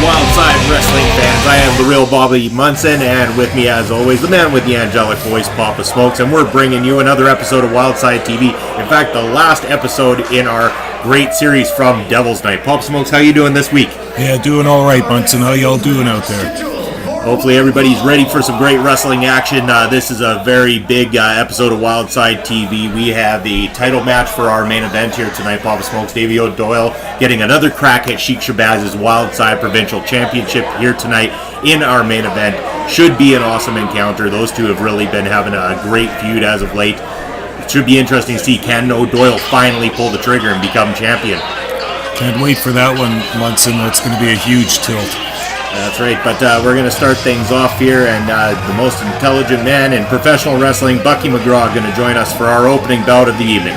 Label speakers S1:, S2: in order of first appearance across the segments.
S1: Wildside Wrestling fans. I am the real Bobby Munson, and with me as always, the man with the angelic voice, Papa Smokes, and we're bringing you another episode of Wildside TV. In fact, the last episode in our great series from Devil's Night. Papa Smokes, how you doing this week?
S2: Yeah, doing all right, Munson. How y'all doing out there?
S1: Hopefully everybody's ready for some great wrestling action. This is a very big episode of Wildside TV. We have the title match for our main event here tonight. Papa Smokes, Davey O Doyle getting another crack at Sheik Shabaz's Wildside Provincial Championship here tonight in our main event. Should be an awesome encounter. Those two have really been having a great feud as of late. It should be interesting to see, can O'Doyle finally pull the trigger and become champion?
S2: Can't wait for that one, Munson. That's going to be a huge tilt.
S1: That's right, but we're going to start things off here, and the most intelligent man in professional wrestling, Bucky McGraw, going to join us for our opening bout of the evening.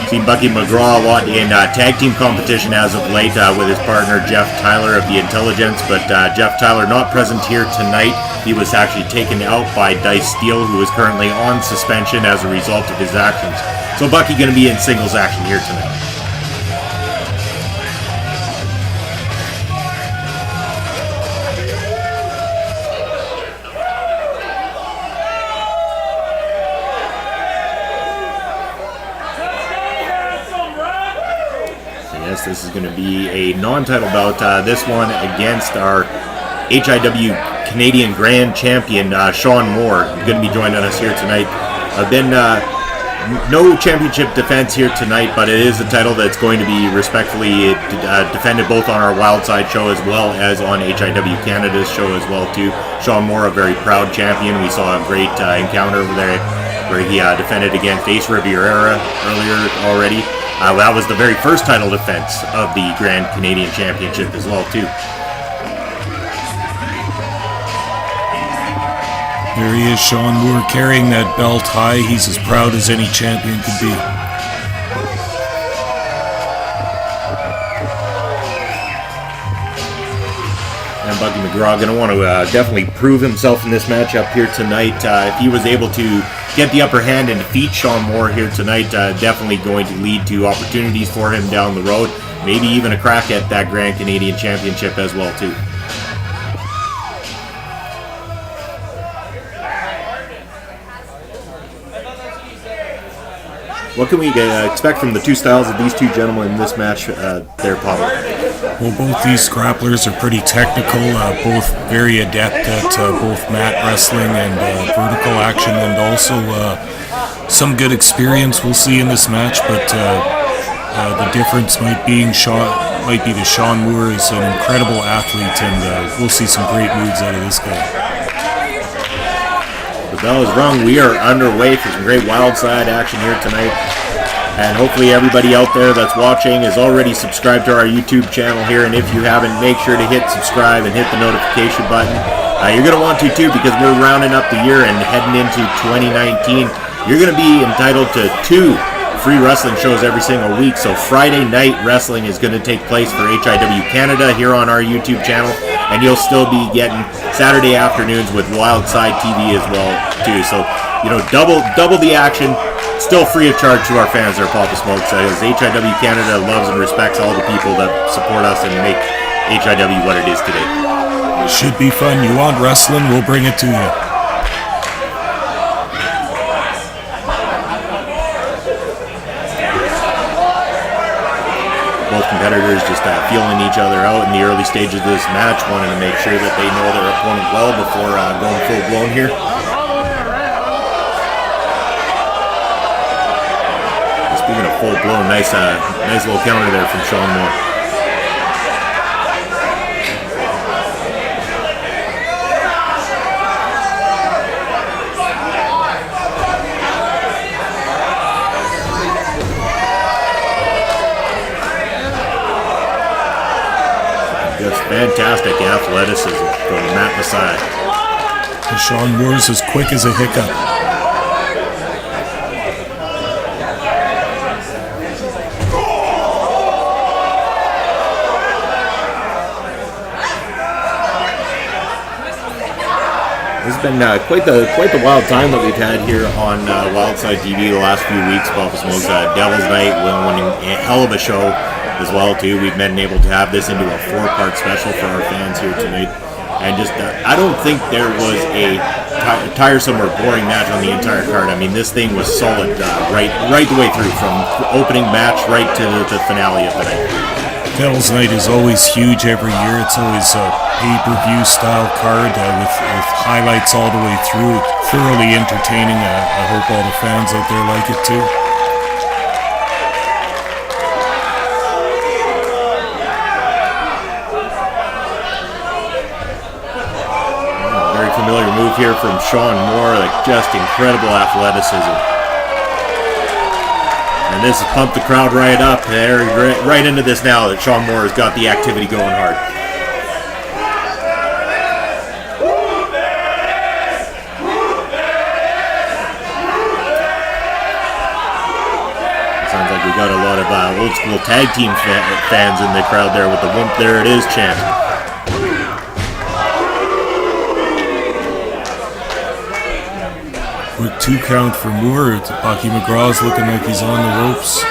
S1: Seen Bucky McGraw a lot in tag team competition as of late with his partner Jeff Tyler of the Intelligence, but Jeff Tyler not present here tonight. He was actually taken out by Dice Steele, who is currently on suspension as a result of his actions. So Bucky going to be in singles action here tonight. This is going to be a non-title bout. This one against our HIW Canadian Grand Champion, Shaun Moore, going to be joining us here tonight. Been no championship defense here tonight, but it is a title that's going to be respectfully defended both on our Wildside show as well as on HIW Canada's show as well too. Shaun Moore, a very proud champion. We saw a great encounter over there where he defended against Ace Riviera earlier already. That was the very first title defense of the Grand Canadian Championship as well, too.
S2: There he is, Shaun Moore, carrying that belt high. He's as proud as any champion could be.
S1: And Bucky McGraw going to want to definitely prove himself in this matchup here tonight. If he was able to get the upper hand and defeat Shaun Moore here tonight, definitely going to lead to opportunities for him down the road. Maybe even a crack at that Grand Canadian Championship as well too. What can we expect from the two styles of these two gentlemen in this match there, Pablo?
S2: Well, both these grapplers are pretty technical, both very adept at both mat wrestling and vertical action, and also some good experience we'll see in this match, but the difference might be that Shaun Moore is an incredible athlete, and we'll see some great moves out of this guy.
S1: The bell is rung. We are underway for some great Wildside action here tonight. And hopefully everybody out there that's watching is already subscribed to our YouTube channel here. And if you haven't, make sure to hit subscribe and hit the notification button. You're going to want to too, because we're rounding up the year and heading into 2019. You're going to be entitled to 2 free wrestling shows every single week. So Friday night wrestling is going to take place for HIW Canada here on our YouTube channel. And you'll still be getting Saturday afternoons with Wildside TV as well too. So, you know, double the action. Still free of charge to our fans there, Papa Smokes, as HIW Canada loves and respects all the people that support us and make HIW what it is today.
S2: It should be fun. You want wrestling, we'll bring it to you.
S1: Both competitors just feeling each other out in the early stages of this match, wanting to make sure that they know their opponent well before going full-blown here. Speaking of full-blown, nice little counter there from Shaun Moore. Just fantastic athleticism from Matt Messiah.
S2: Shaun Moore's as quick as a hiccup.
S1: It's been quite the wild time that we've had here on Wildside TV the last few weeks. Papa Smokes, Devil's Night, winning a hell of a show. as well too. We've been able to have this into a 4-part special for our fans here tonight. And just, I don't think there was a tiresome or boring match on the entire card. I mean, this thing was solid right the way through, from opening match right to the finale of the night.
S2: Devil's Night is always huge every year. It's always a pay-per-view style card with highlights all the way through. Thoroughly entertaining. I hope all the fans out there like it too.
S1: Very familiar move here from Shaun Moore, like just incredible athleticism. And this has pumped the crowd right up. They're right into this now that Shaun Moore has got the activity going hard. Sounds like we got a lot of old school tag team fans in the crowd there with the "Whoomp, there it is" chant.
S2: Quick 2 count for Moore. Bucky McGraw's looking like he's on the ropes.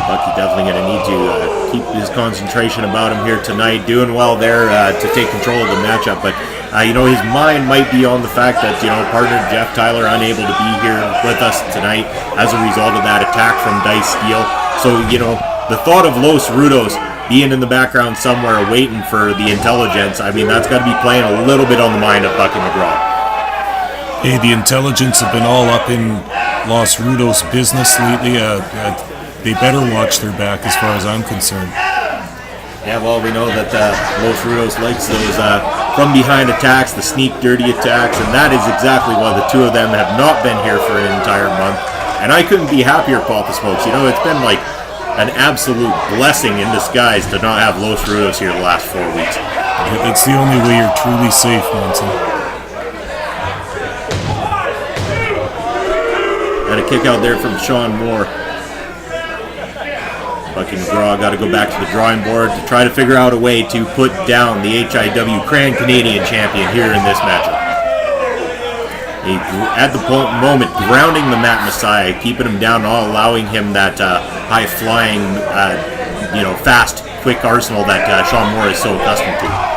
S1: Bucky definitely going to need to keep his concentration about him here tonight. Doing well there to take control of the matchup, but his mind might be on the fact that, partner Jeff Tyler unable to be here with us tonight as a result of that attack from Dice Steel. So, the thought of Los Rudos being in the background somewhere waiting for the intelligence, I mean, that's got to be playing a little bit on the mind of Bucky McGraw.
S2: Hey, the intelligence have been all up in Los Rudos' business lately. They better watch their back as far as I'm concerned.
S1: Yeah, well, we know that Los Rudos likes those from behind attacks, the sneak dirty attacks, and that is exactly why the two of them have not been here for an entire month. And I couldn't be happier, Papa Smokes. It's been like an absolute blessing in disguise to not have Los Rudos here the last 4 weeks.
S2: It's the only way you're truly safe, Munson.
S1: Got a kick out there from Shaun Moore. Bucky McGraw got to go back to the drawing board to try to figure out a way to put down the HIW Grand Canadian Champion here in this matchup. At the moment, grounding the Matt Messiah, keeping him down, not allowing him that high-flying, fast, quick arsenal that Shaun Moore is so accustomed to.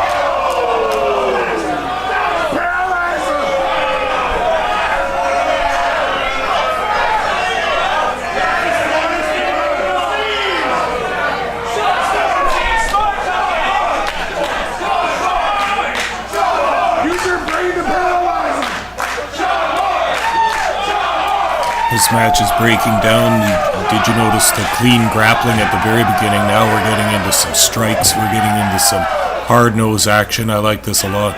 S2: This match is breaking down. Did you notice the clean grappling at the very beginning? Now we're getting into some strikes. We're getting into some hard-nose action. I like this a lot.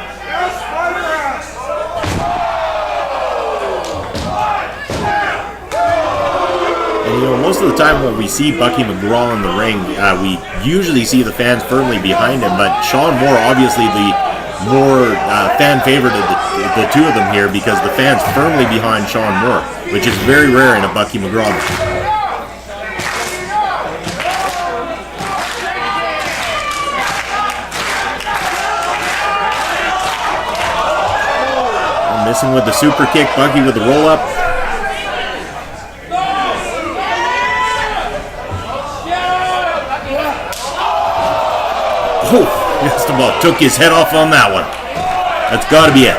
S1: And most of the time when we see Bucky McGraw in the ring, we usually see the fans firmly behind him, but Shaun Moore, obviously the more fan favorite of the two of them here, because the fans firmly behind Shaun Moore, which is very rare in a Bucky McGraw match. Missing with the super kick, Bucky with the roll up. Oh! Just about took his head off on that one. That's got to be it.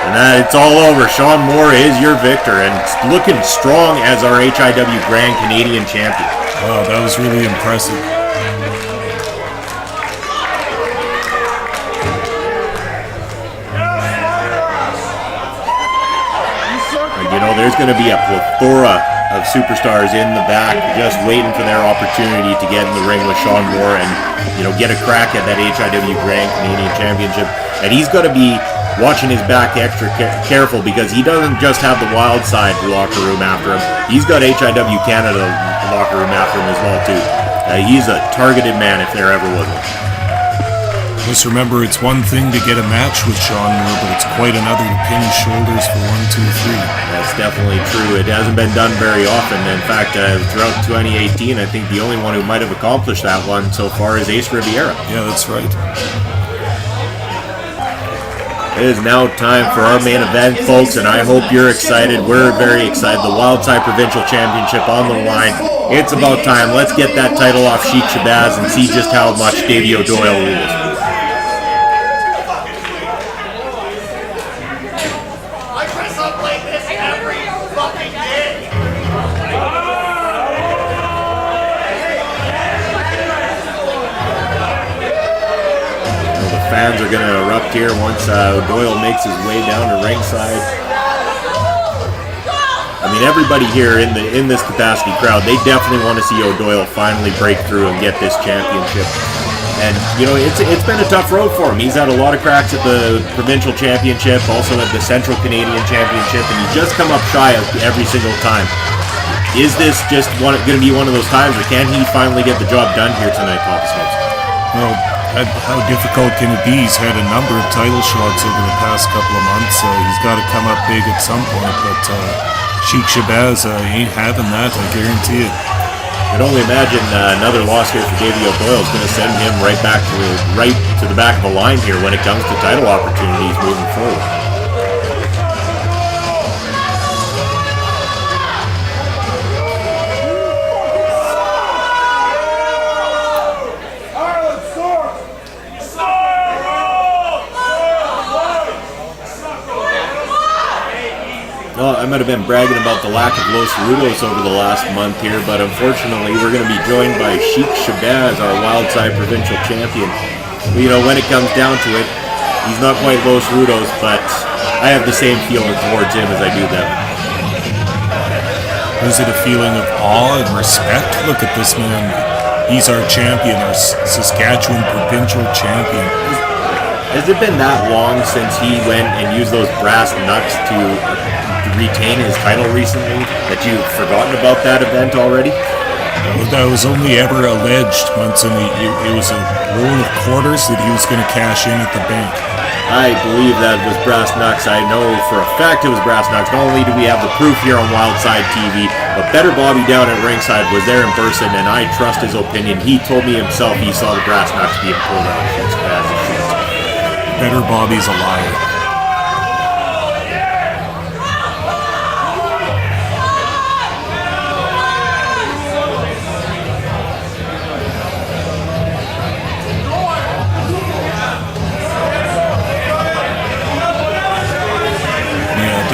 S1: And it's all over. Shaun Moore is your victor and looking strong as our HIW Grand Canadian Champion.
S2: Wow, that was really impressive.
S1: There's going to be a plethora of superstars in the back just waiting for their opportunity to get in the ring with Shaun Moore and get a crack at that HIW Grand Canadian Championship. And he's got to be watching his back extra careful, because he doesn't just have the Wildside locker room after him. He's got HIW Canada locker room after him as well too. He's a targeted man if there ever was one.
S2: Just remember, it's one thing to get a match with Shaun Moore, but it's quite another to pin his shoulders for 1, 2, 3.
S1: That's definitely true. It hasn't been done very often. In fact, throughout 2018, I think the only one who might have accomplished that one so far is Ace Riviera.
S2: Yeah, that's right.
S1: It is now time for our main event, folks, and I hope you're excited. We're very excited. The Wildside Provincial Championship on the line. It's about time. Let's get that title off Sheik Shabaz and see just how much Davey O Doyle rules. Fans are going to erupt here once Doyle makes his way down to ringside. I mean, everybody here in this capacity crowd, they definitely want to see O'Doyle finally break through and get this championship. And you know, it's been a tough road for him. He's had a lot of cracks at the provincial championship, also at the Central Canadian Championship, and he's just come up shy of every single time. Is this just going to be one of those times, or can he finally get the job done here tonight, Papa Smokes?
S2: Well, how difficult can it be? He's had a number of title shots over the past couple of months. He's got to come up big at some point, but Sheik Shabaz ain't having that, I guarantee it.
S1: I can only imagine another loss here for Davey O Doyle is going to send him right to the back of the line here when it comes to title opportunities moving forward. Well, I might have been bragging about the lack of Los Rudos over the last month here, but unfortunately we're going to be joined by Sheik Shabaz, our Wildside Provincial Champion. You know, when it comes down to it, he's not quite Los Rudos, but I have the same feeling towards him as I do them.
S2: Is it a feeling of awe and respect? Look at this man. He's our champion, our Saskatchewan Provincial Champion.
S1: Has it been that long since he went and used those brass knucks to retain his title recently that you've forgotten about that event already?
S2: That was only ever alleged, Munson. It was a roll of quarters that he was going to cash in at the bank.
S1: I believe that was brass knucks. I know for a fact it was brass knucks. Not only do we have the proof here on Wildside TV, but Better Bobby down at ringside was there in person, and I trust his opinion. He told me himself he saw the brass knucks being pulled out of his past.
S2: Better Bobby's a liar.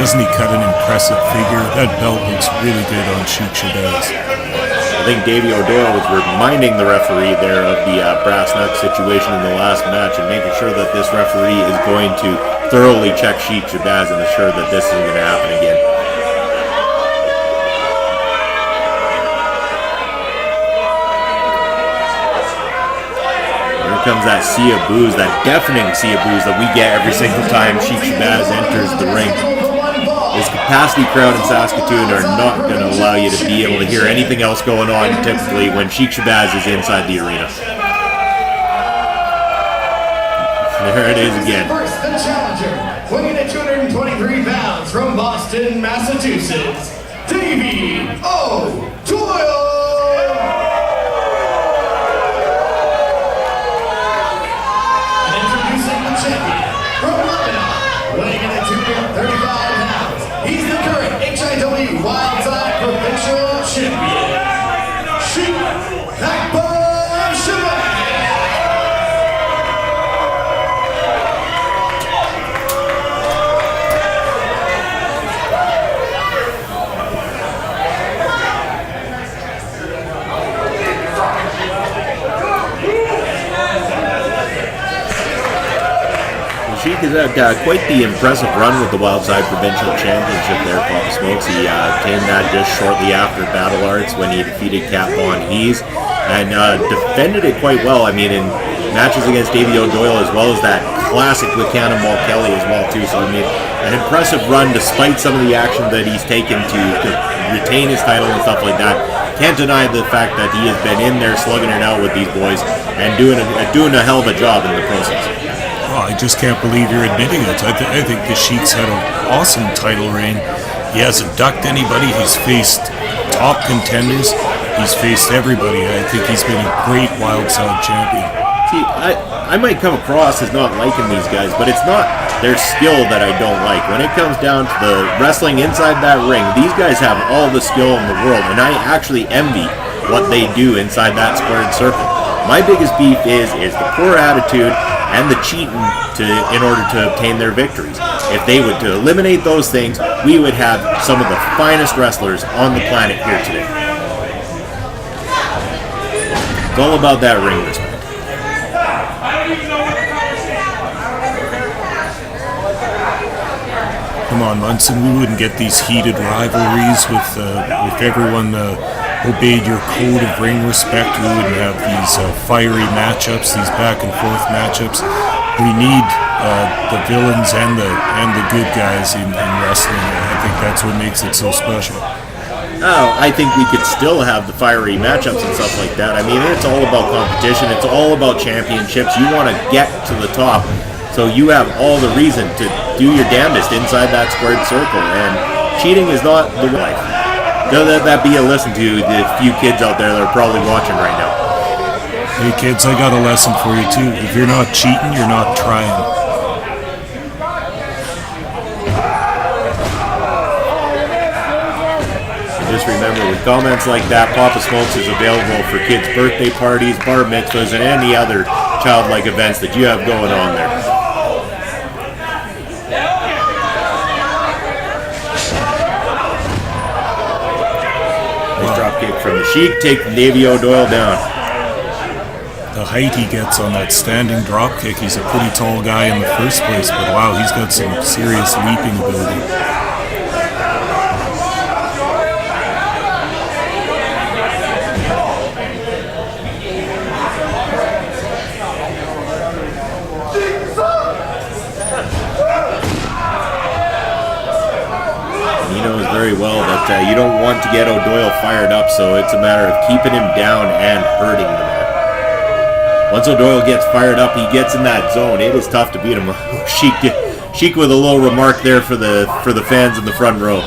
S2: Doesn't he cut an impressive figure? That belt looks really good on Sheik Shabaz.
S1: I think Davey O Doyle was reminding the referee there of the brass knuck situation in the last match and making sure that this referee is going to thoroughly check Sheik Shabaz and ensure that this isn't going to happen again. Here comes that sea of booze, that deafening sea of booze that we get every single time Sheik Shabaz enters the ring. This capacity crowd in Saskatoon are not going to allow you to be able to hear anything else going on typically when Sheik Shabaz is inside the arena. There it is again.
S3: First, the challenger, weighing at 223 pounds from Boston, Massachusetts, Davey O Doyle. And introducing the champion from Lebanon, weighing in at 235 pounds. He's the current HIW Wildside Provincial Champion, Sheik Shabaz.
S1: Sheik has had quite the impressive run with the Wildside Provincial Championship there, Papa Smokes. He obtained that just shortly after Battle Arts when he defeated Cat Von Hees and defended it quite well. I mean, in matches against Davey O Doyle as well as that classic with Cannonball Kelly as well too. So I mean, an impressive run despite some of the action that he's taken to retain his title and stuff like that. Can't deny the fact that he has been in there slugging it out with these boys and doing a hell of a job in the process.
S2: just can't believe you're admitting it. I think the Sheik's had an awesome title reign. He hasn't ducked anybody. He's faced top contenders. He's faced everybody. I think he's been a great Wildside champion.
S1: See, I might come across as not liking these guys, but it's not their skill that I don't like. When it comes down to the wrestling inside that ring, these guys have all the skill in the world, and I actually envy what they do inside that squared circle. My biggest beef is the poor attitude and the cheating in order to obtain their victories. If they would to eliminate those things, we would have some of the finest wrestlers on the planet here today. It's all about that ring respect.
S2: Come on, Munson, we wouldn't get these heated rivalries with everyone obeyed your code of ring respect. We wouldn't have these fiery matchups, these back and forth matchups. We need the villains and the good guys in wrestling. I think that's what makes it so special.
S1: Oh, I think we could still have the fiery matchups and stuff like that. I mean, it's all about competition. It's all about championships. You want to get to the top, so you have all the reason to do your damnedest inside that squared circle. And cheating is not the life. Don't let that be a lesson to the few kids out there that are probably watching right now.
S2: Hey kids, I got a lesson for you too. If you're not cheating, you're not trying.
S1: Just remember, with comments like that, Papa Smokes is available for kids' birthday parties, bar mitzvahs, and any other childlike events that you have going on there. Nice drop kick from the Sheik, taking Davey O Doyle down.
S2: The height he gets on that standing drop kick, he's a pretty tall guy in the first place, but wow, he's got some serious leaping ability.
S1: Very well that you don't want to get O'Doyle fired up, so it's a matter of keeping him down and hurting the man. Once O'Doyle gets fired up, he gets in that zone. It is tough to beat him. Sheik with a little remark there for the fans in the front row.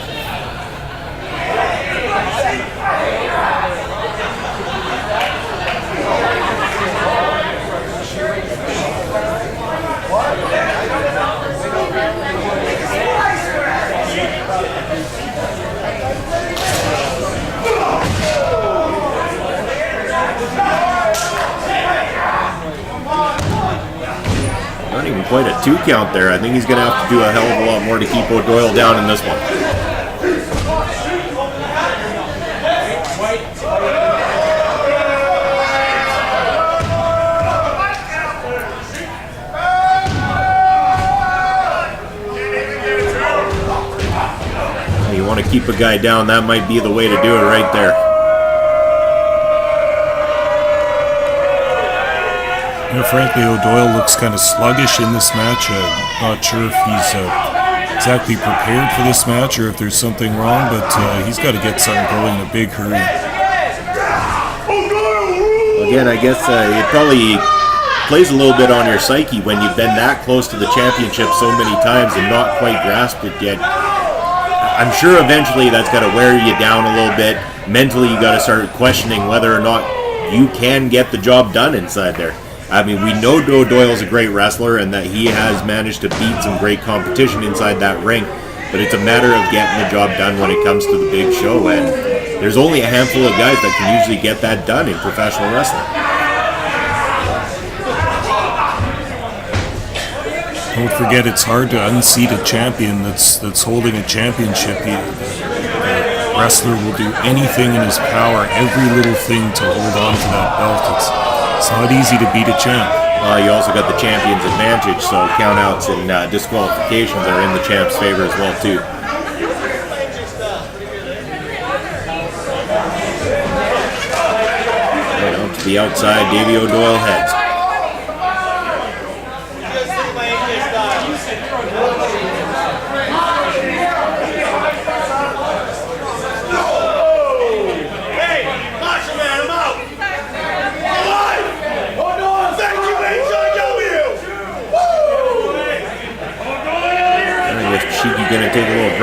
S1: Quite a 2 count there. I think he's going to have to do a hell of a lot more to keep O'Doyle down in this one. You want to keep a guy down, that might be the way to do it right there.
S2: Frankly, O'Doyle looks kind of sluggish in this match. Not sure if he's exactly prepared for this match or if there's something wrong, but he's got to get something going in a big hurry.
S1: Again, I guess it probably plays a little bit on your psyche when you've been that close to the championship so many times and not quite grasped it yet. I'm sure eventually that's got to wear you down a little bit. Mentally, you got to start questioning whether or not you can get the job done inside there. I mean, we know O'Doyle's a great wrestler and that he has managed to beat some great competition inside that ring, but it's a matter of getting the job done when it comes to the big show, and there's only a handful of guys that can usually get that done in professional wrestling.
S2: Don't forget, it's hard to unseat a champion that's holding a championship. The wrestler will do anything in his power, every little thing to hold on to that belt. It's not easy to beat a champ.
S1: You also got the champion's advantage, so countouts and disqualifications are in the champ's favor as well too. Right on to the outside, Davey O Doyle heads.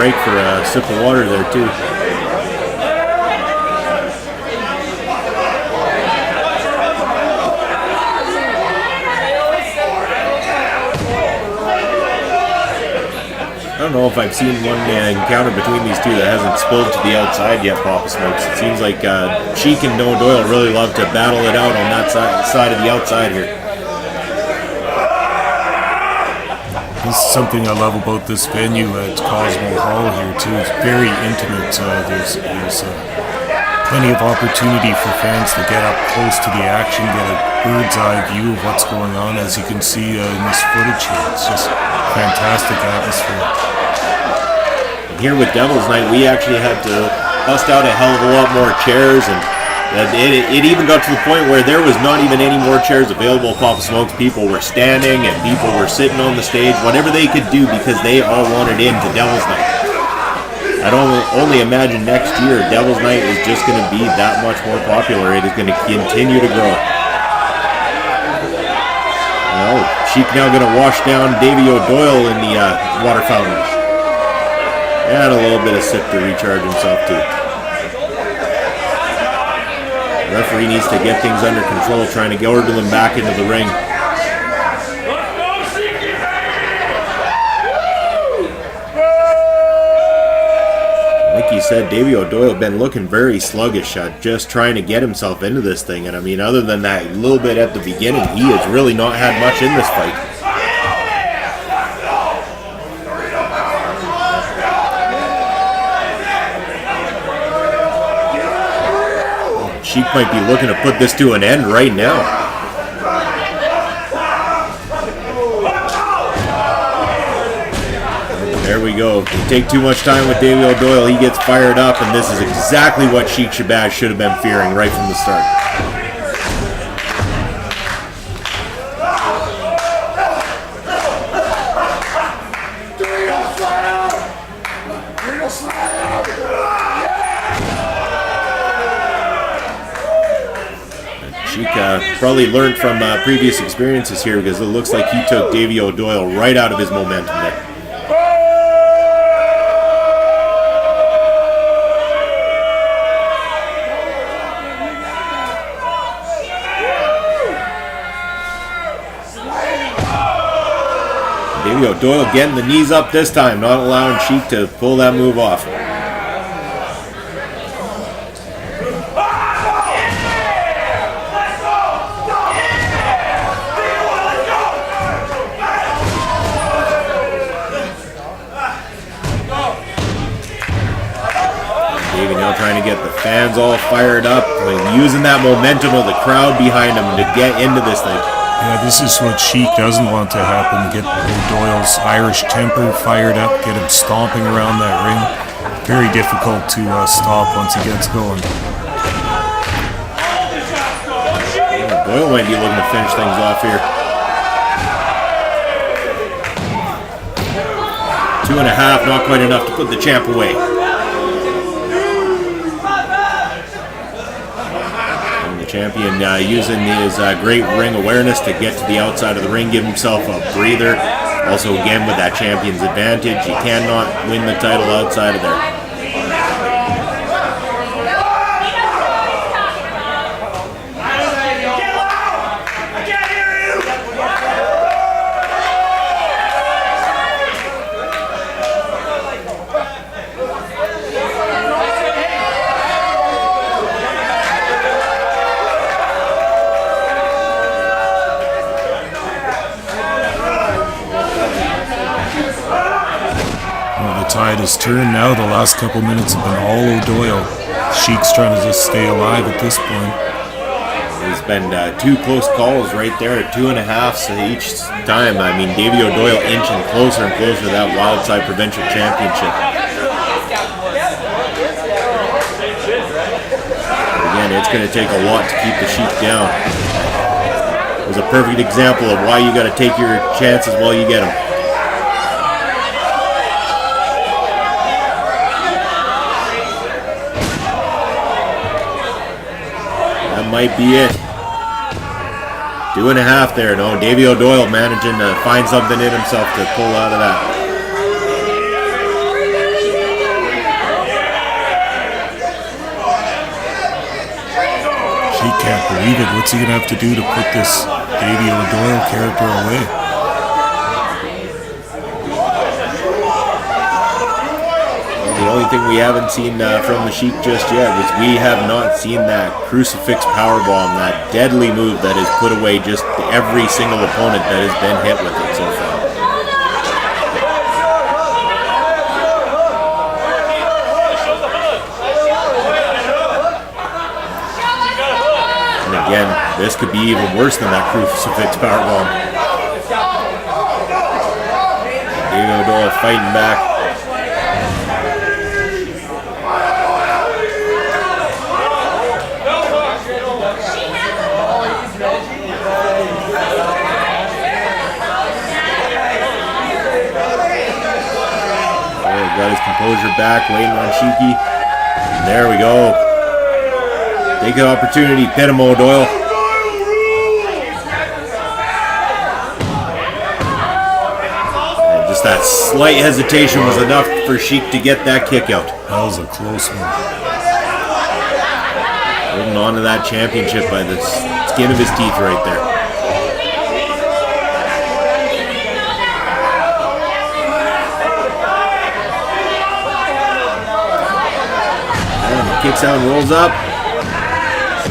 S1: break for a sip of water there too. I don't know if I've seen one encounter between these two that hasn't spilled to the outside yet, Papa Smokes. It seems like Sheik and O Doyle really love to battle it out on that side of the outside here.
S2: This is something I love about this venue at Cosmo Hall here too. It's very intimate. There's plenty of opportunity for fans to get up close to the action, get a bird's eye view of what's going on, as you can see in this footage here. It's just fantastic atmosphere.
S1: Here with Devil's Night, we actually had to bust out a hell of a lot more chairs, and it even got to the point where there was not even any more chairs available. Papa Smokes, people were standing and people were sitting on the stage, whatever they could do, because they all wanted into Devil's Night. I'd only imagine next year Devil's Night is just going to be that much more popular. It is going to continue to grow. Well, Sheik now going to wash down Davey O Doyle in the water fountain. And a little bit of sip to recharge himself too. The referee needs to get things under control, trying to order them back into the ring. Like he said, Davey O Doyle been looking very sluggish, just trying to get himself into this thing. And I mean, other than that little bit at the beginning, he has really not had much in this fight. Sheik might be looking to put this to an end right now. There we go. If you take too much time with Davey O Doyle, he gets fired up, and this is exactly what Sheik Shabaz should have been fearing right from the start. Sheik probably learned from previous experiences here, because it looks like he took Davey O Doyle right out of his momentum there. Davey O Doyle getting the knees up this time, not allowing Sheik to pull that move off. Davey now trying to get the fans all fired up, using that momentum of the crowd behind him to get into this thing.
S2: Yeah, this is what Sheik doesn't want to happen. Get Doyle's Irish temper fired up, get him stomping around that ring. Very difficult to stop once he gets going.
S1: Doyle might be looking to finish things off here. 2.5, not quite enough to put the champ away. Champion using his great ring awareness to get to the outside of the ring, give himself a breather. Also, again, with that champion's advantage, he cannot win the title outside of there.
S2: Tide has turned now. The last couple minutes have been all O'Doyle. Sheik's trying to just stay alive at this point.
S1: There's been two close calls right there, 2.5 each time. I mean, Davey O Doyle inching closer and closer to that Wildside Provincial Championship. But again, it's going to take a lot to keep the Sheik down. It was a perfect example of why you got to take your chances while you get them. Might be it. 2.5 there. No, Davey O Doyle managing to find something in himself to pull out of that.
S2: can't believe it. What's he going to have to do to put this Davey O Doyle character away?
S1: The only thing we haven't seen from the Sheik just yet is we have not seen that crucifix powerbomb, that deadly move that has put away just every single opponent that has been hit with it so far. And again, this could be even worse than that crucifix powerbomb. Davey O Doyle fighting back. Got his composure back, waiting on Sheiky. And there we go. Take the opportunity, pit him, O'Doyle. And just that slight hesitation was enough for Sheik to get that kick out.
S2: That was a close one.
S1: Holding on to that championship by the skin of his teeth right there. Kicks out and rolls up.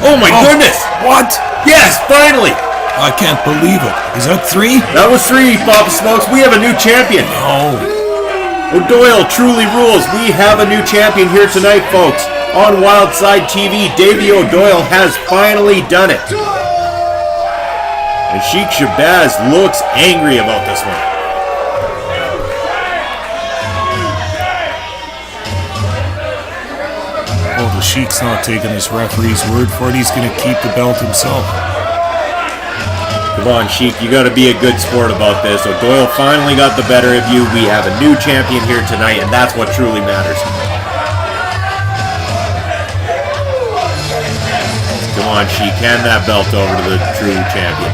S1: Oh my goodness!
S2: What?
S1: Yes, finally!
S2: I can't believe it. Is that 3?
S1: That was 3, Papa Smokes. We have a new champion.
S2: Oh.
S1: O'Doyle truly rules. We have a new champion here tonight, folks. On Wildside TV, Davey O Doyle has finally done it. And Sheik Shabaz looks angry about this one.
S2: The Sheik's not taking this referee's word for it. He's going to keep the belt himself.
S1: Come on, Sheik. You got to be a good sport about this. O'Doyle finally got the better of you. We have a new champion here tonight, and that's what truly matters. Come on, Sheik. Hand that belt over to the true champion.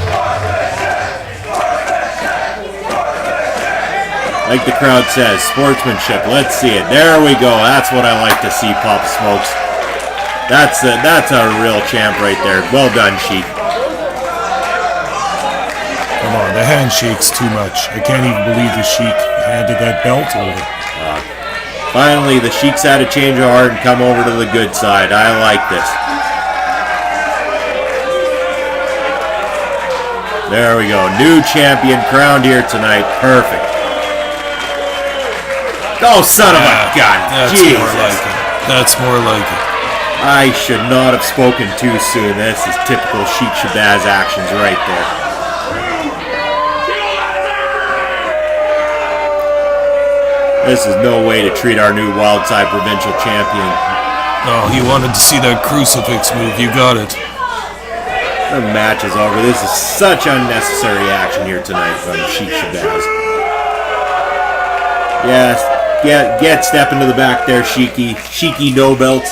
S1: Like the crowd says, sportsmanship. Let's see it. There we go. That's what I like to see, Papa Smokes. That's a real champ right there. Well done, Sheik.
S2: Come on, the handshake's too much. I can't even believe the Sheik handed that belt over.
S1: Finally, the Sheik's had a change of heart and come over to the good side. I like this. There we go. New champion crowned here tonight. Perfect. Oh, son of a gun.
S2: That's
S1: Jesus.
S2: more like it. That's more like it.
S1: I should not have spoken too soon. This is typical Sheik Shabaz actions right there. This is no way to treat our new Wildside Provincial Champion.
S2: Oh, you wanted to see that crucifix move. You got it.
S1: The match is over. This is such unnecessary action here tonight from Sheik Shabaz. Yes, get step into the back there, Sheiky. Sheiky no belt.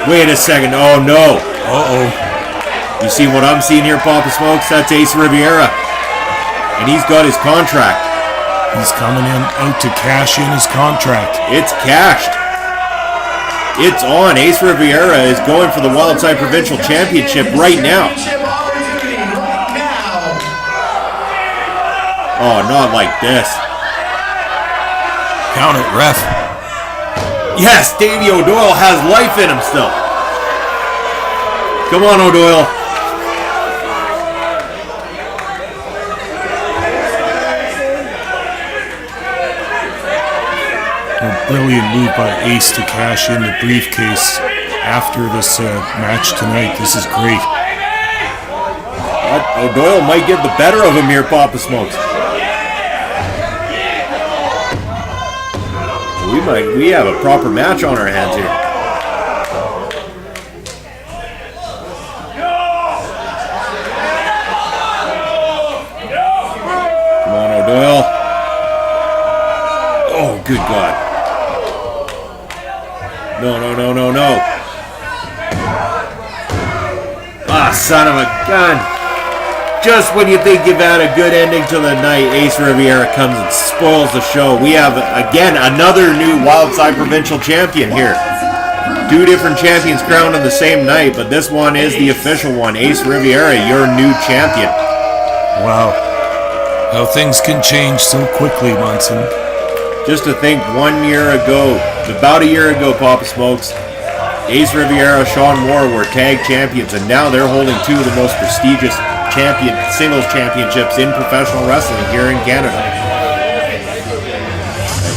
S1: Wait a second. Oh no.
S2: Uh-oh.
S1: You see what I'm seeing here, Papa Smokes? That's Ace Riviera. And he's got his contract.
S2: He's coming in out to cash in his contract.
S1: It's cashed. It's on. Ace Riviera is going for the Wildside Provincial Championship right now. Oh, not like this.
S2: Count it, ref.
S1: Yes, Davey O Doyle has life in him still. Come on, O'Doyle.
S2: A brilliant move by Ace to cash in the briefcase after this match tonight. This is great.
S1: O'Doyle might get the better of him here, Papa Smokes. We have a proper match on our hands here. Come on, O'Doyle. Oh, good God. No. Ah, son of a gun. just when you think you've had a good ending to the night, Ace Riviera comes and spoils the show. We have, again, another new Wildside Provincial Champion here. 2 different champions crowned on the same night, but this one is the official one. Ace Riviera, your new champion.
S2: Wow. How things can change so quickly, Munson.
S1: Just to think, 1 year ago, about a year ago, Papa Smokes, Ace Riviera, Shaun Moore were tag champions, and now they're holding 2 of the most prestigious singles championships in professional wrestling here in Canada.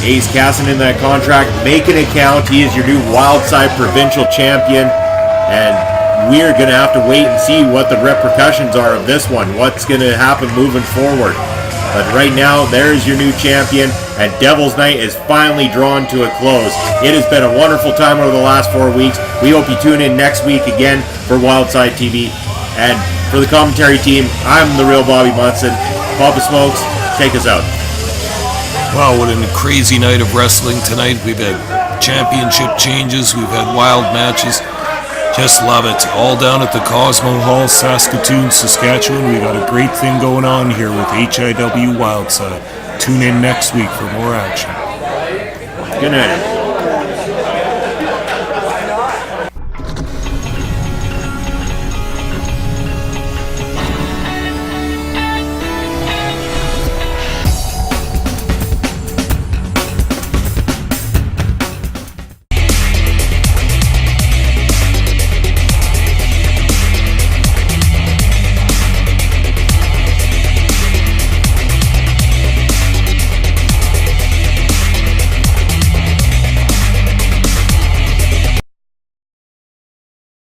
S1: Ace casting in that contract, making it count. He is your new Wildside Provincial Champion, and we're going to have to wait and see what the repercussions are of this one, what's going to happen moving forward. But right now, there's your new champion, and Devil's Night is finally drawn to a close. It has been a wonderful time over the last 4 weeks. We hope you tune in next week again for Wildside TV. And for the commentary team, I'm the real Bobby Munson. Papa Smokes, take us out.
S2: Wow, what a crazy night of wrestling tonight. We've had championship changes. We've had wild matches. Just love it. All down at the Cosmo Hall, Saskatoon, Saskatchewan. We got a great thing going on here with HIW Wildside. Tune in next week for more action.
S1: Good night.